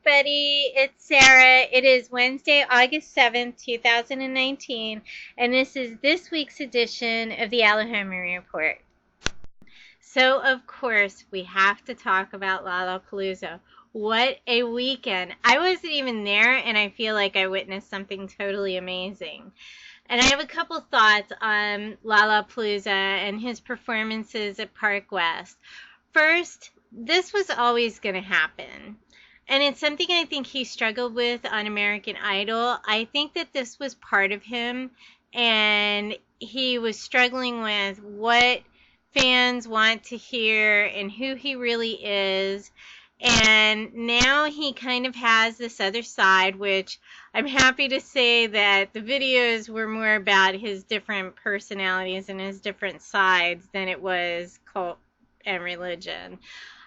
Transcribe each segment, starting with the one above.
everybody. It's Sarah. It is Wednesday, August 7th, 2019, and this is this week's edition of the Alejomie Report. So, of course, we have to talk about Lollapalooza. What a weekend. I wasn't even there, and I feel like I witnessed something totally amazing. And I have a couple thoughts on Lollapalooza and his performances at Park West. First, this was always going to happen. And it's something I think he struggled with on American Idol. I think that this was part of him, and he was struggling with what fans want to hear and who he really is. And now he kind of has this other side, which I'm happy to say that the videos were more about his different personalities and his different sides than it was cult and religion.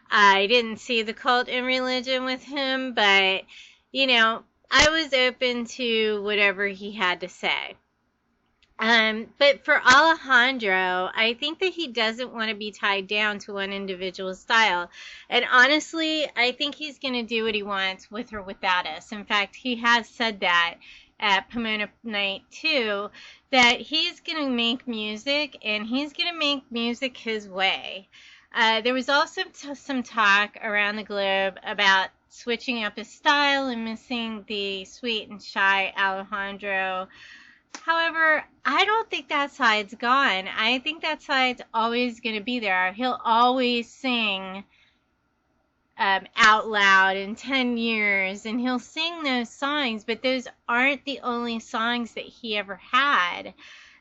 I didn't see the cult and religion with him, but, you know, I was open to whatever he had to say. But for Alejandro, I think that he doesn't want to be tied down to one individual style. And honestly, I think he's going to do what he wants with or without us. In fact, he has said that at Pomona Night 2, that he's going to make music, and he's going to make music his way. There was also some talk around the globe about switching up his style and missing the sweet and shy Alejandro. However, I don't think that side's gone. I think that side's always going to be there. He'll always sing out loud in 10 years, and he'll sing those songs, but those aren't the only songs that he ever had.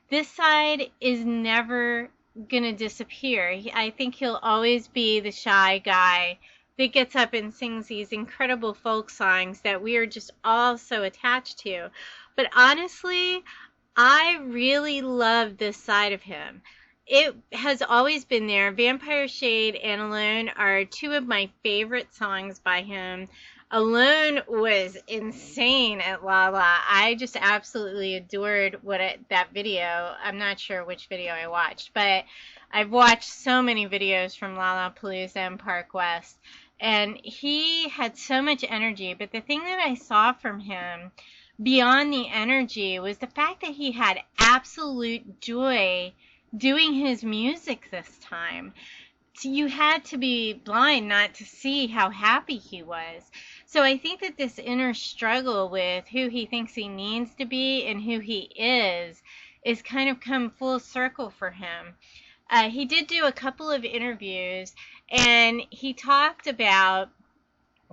This side is never gonna disappear. I think he'll always be the shy guy that gets up and sings these incredible folk songs that we are just all so attached to. But honestly, I really love this side of him. It has always been there. Vampire Shade and Alone are two of my favorite songs by him. Alone was insane at Lala. I just absolutely adored that video. I'm not sure which video I watched, but I've watched so many videos from Lollapalooza and Park West, and he had so much energy. But the thing that I saw from him beyond the energy was the fact that he had absolute joy doing his music this time. You had to be blind not to see how happy he was. So I think that this inner struggle with who he thinks he needs to be and who he is kind of come full circle for him. He did do a couple of interviews, and he talked about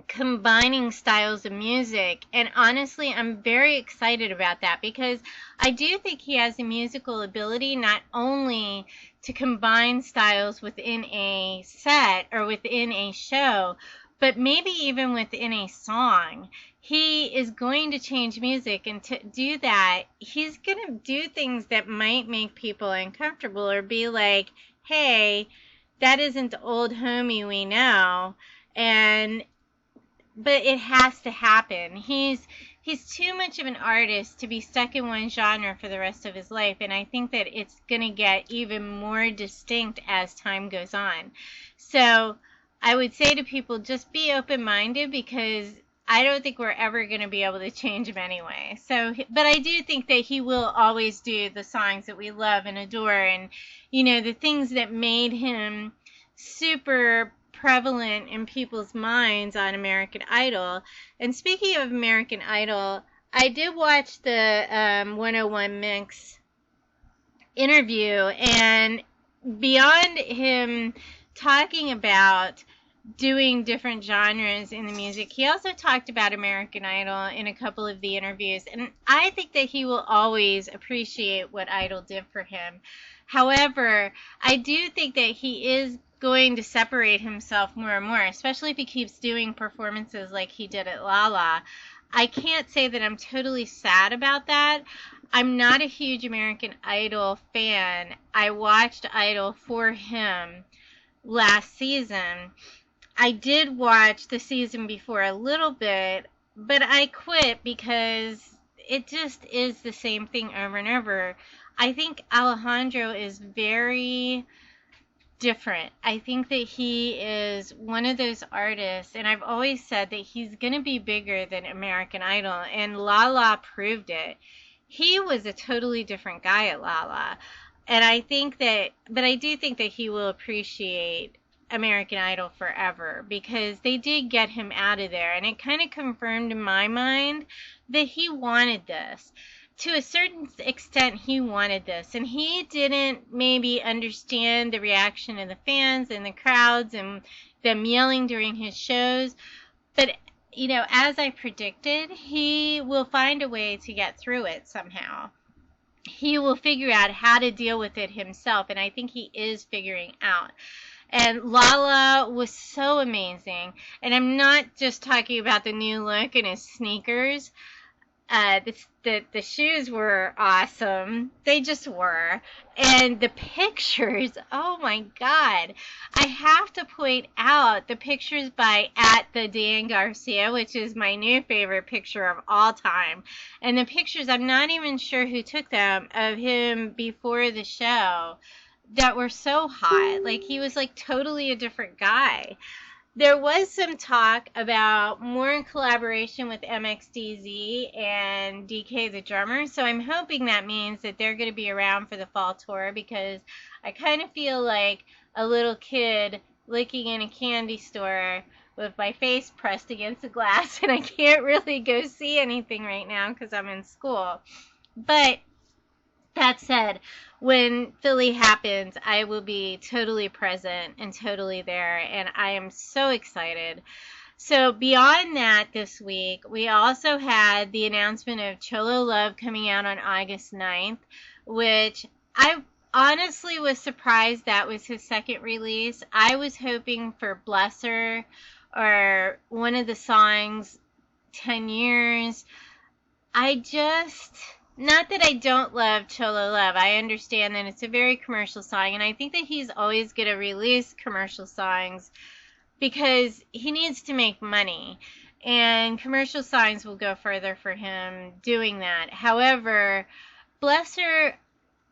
combining styles of music, and honestly, I'm very excited about that, because I do think he has a musical ability not only to combine styles within a set or within a show, but maybe even within a song. He is going to change music, and to do that, he's going to do things that might make people uncomfortable or be like, hey, that isn't the old homie we know. But it has to happen. He's too much of an artist to be stuck in one genre for the rest of his life, and I think that it's going to get even more distinct as time goes on. So I would say to people, just be open-minded, because I don't think we're ever going to be able to change him anyway. So, but I do think that he will always do the songs that we love and adore, and, you know, the things that made him super prevalent in people's minds on American Idol. And speaking of American Idol, I did watch the 101 Mix interview, and beyond him talking about doing different genres in the music, he also talked about American Idol in a couple of the interviews, and I think that he will always appreciate what Idol did for him. However, I do think that he is going to separate himself more and more, especially if he keeps doing performances like he did at Lala. I can't say that I'm totally sad about that. I'm not a huge American Idol fan. I watched Idol for him last season. I did watch the season before a little bit, but I quit because it just is the same thing over and over. I think Alejandro is very different. I think that he is one of those artists, and I've always said that he's going to be bigger than American Idol, and Lala proved it. He was a totally different guy at Lala. And I think that, but I do think that he will appreciate American Idol forever, because they did get him out of there, and it kind of confirmed in my mind that he wanted this. To a certain extent, he wanted this, and he didn't maybe understand the reaction of the fans and the crowds and them yelling during his shows. But, you know, as I predicted, he will find a way to get through it somehow. He will figure out how to deal with it himself, and I think he is figuring out. And Lala was so amazing. And I'm not just talking about the new look and his sneakers. The shoes were awesome. They just were. And the pictures, oh my God. I have to point out the pictures by @the_Dan_Garcia, which is my new favorite picture of all time. And the pictures, I'm not even sure who took them, of him before the show, that were so hot. Like, he was like totally a different guy. There was some talk about more collaboration with MXDZ and DK the drummer, so I'm hoping that means that they're going to be around for the fall tour, because I kind of feel like a little kid licking in a candy store with my face pressed against the glass, and I can't really go see anything right now because I'm in school. But that said, when Philly happens, I will be totally present and totally there, and I am so excited. So beyond that, this week, we also had the announcement of Cholo Love coming out on August 9th, which I honestly was surprised that was his second release. I was hoping for Blesser or one of the songs, 10 Years. Not that I don't love Cholo Love. I understand that it's a very commercial song, and I think that he's always going to release commercial songs because he needs to make money, and commercial songs will go further for him doing that. However, Blesser,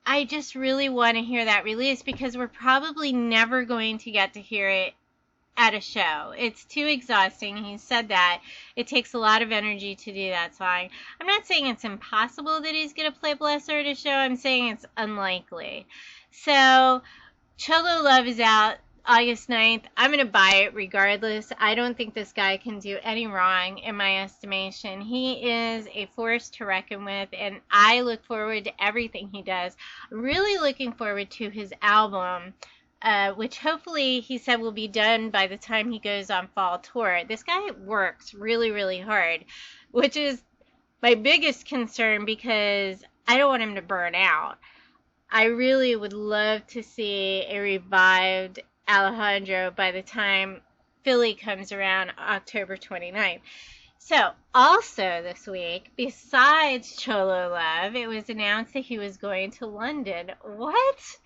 I just really want to hear that release, because we're probably never going to get to hear it at a show. It's too exhausting. He said that. It takes a lot of energy to do that song. I'm not saying it's impossible that he's going to play Blesser at a show. I'm saying it's unlikely. So, Cholo Love is out August 9th. I'm going to buy it regardless. I don't think this guy can do any wrong in my estimation. He is a force to reckon with, and I look forward to everything he does. Really looking forward to his album, which hopefully he said will be done by the time he goes on fall tour. This guy works really, really hard, which is my biggest concern, because I don't want him to burn out. I really would love to see a revived Alejandro by the time Philly comes around October 29th. So, also this week, besides Cholo Love, it was announced that he was going to London. What?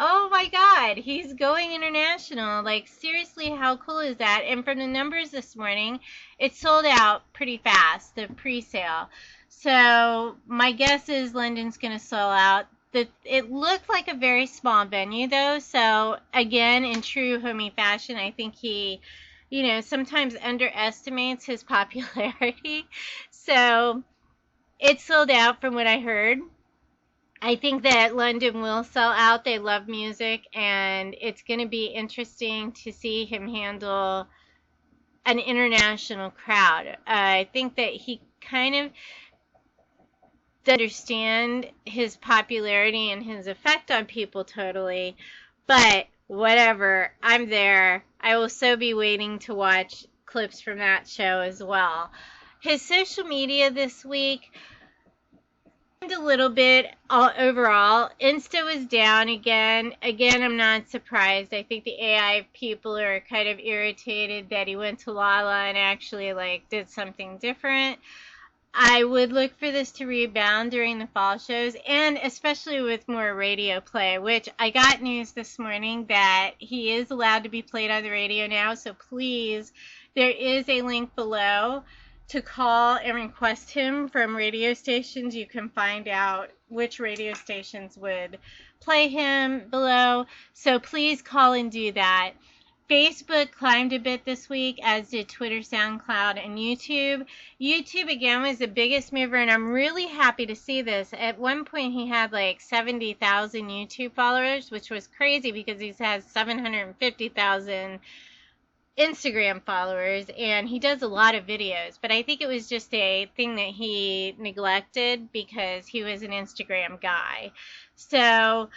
Oh my God, he's going international. Like, seriously, how cool is that? And from the numbers this morning, it sold out pretty fast, the pre-sale. So my guess is London's going to sell out. It looked like a very small venue, though. So again, in true homie fashion, I think he, sometimes underestimates his popularity. So it sold out from what I heard. I think that London will sell out. They love music, and it's going to be interesting to see him handle an international crowd. I think that he kind of doesn't understand his popularity and his effect on people totally, but whatever. I'm there. I will so be waiting to watch clips from that show as well. His social media this week, a little bit overall. Insta was down again. I'm not surprised. I think the AI people are kind of irritated that he went to Lala and actually did something different. I would look for this to rebound during the fall shows, and especially with more radio play, which I got news this morning that he is allowed to be played on the radio now. So please, there is a link below to call and request him from radio stations. You can find out which radio stations would play him below. So please call and do that. Facebook climbed a bit this week, as did Twitter, SoundCloud, and YouTube. YouTube, again, was the biggest mover, and I'm really happy to see this. At one point, he had like 70,000 YouTube followers, which was crazy because he has 750,000 Instagram followers, and he does a lot of videos. But I think it was just a thing that he neglected because he was an Instagram guy. So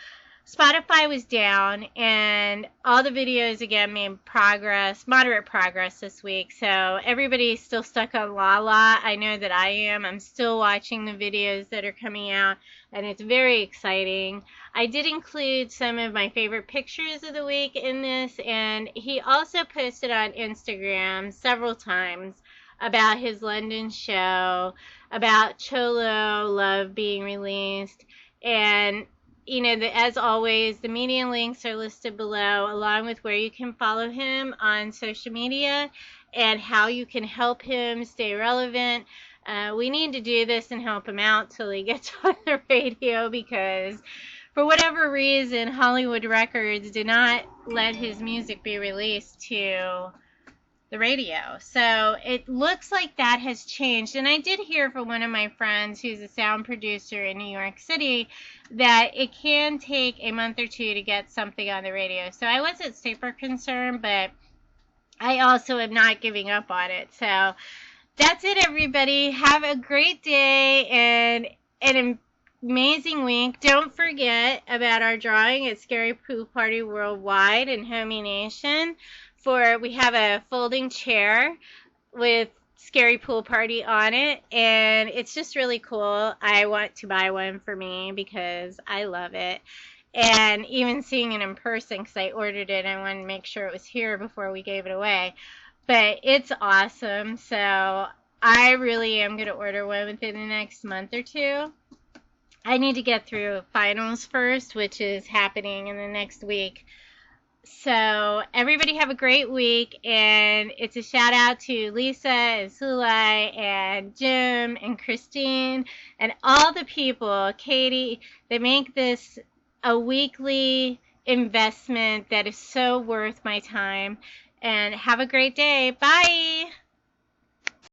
Spotify was down, and all the videos, again, made moderate progress this week. So everybody's still stuck on Lala. I know that I am. I'm still watching the videos that are coming out, and it's very exciting. I did include some of my favorite pictures of the week in this, and he also posted on Instagram several times about his London show, about Cholo Love being released, and you know, as always, the media links are listed below, along with where you can follow him on social media and how you can help him stay relevant. We need to do this and help him out till he gets on the radio, because for whatever reason, Hollywood Records did not let his music be released to the radio. So it looks like that has changed. And I did hear from one of my friends who's a sound producer in New York City that it can take a month or two to get something on the radio. So I wasn't super concerned, but I also am not giving up on it. So that's it, everybody. Have a great day and an amazing week. Don't forget about our drawing at Scary Pool Party Worldwide and Homie Nation. We have a folding chair with Scary Pool Party on it, and it's just really cool. I want to buy one for me because I love it. And even seeing it in person, because I ordered it, I wanted to make sure it was here before we gave it away. But it's awesome, so I really am going to order one within the next month or two. I need to get through finals first, which is happening in the next week. So everybody have a great week, and it's a shout out to Lisa and Sulai and Jim and Christine and all the people, Katie, that make this a weekly investment that is so worth my time. And have a great day. Bye.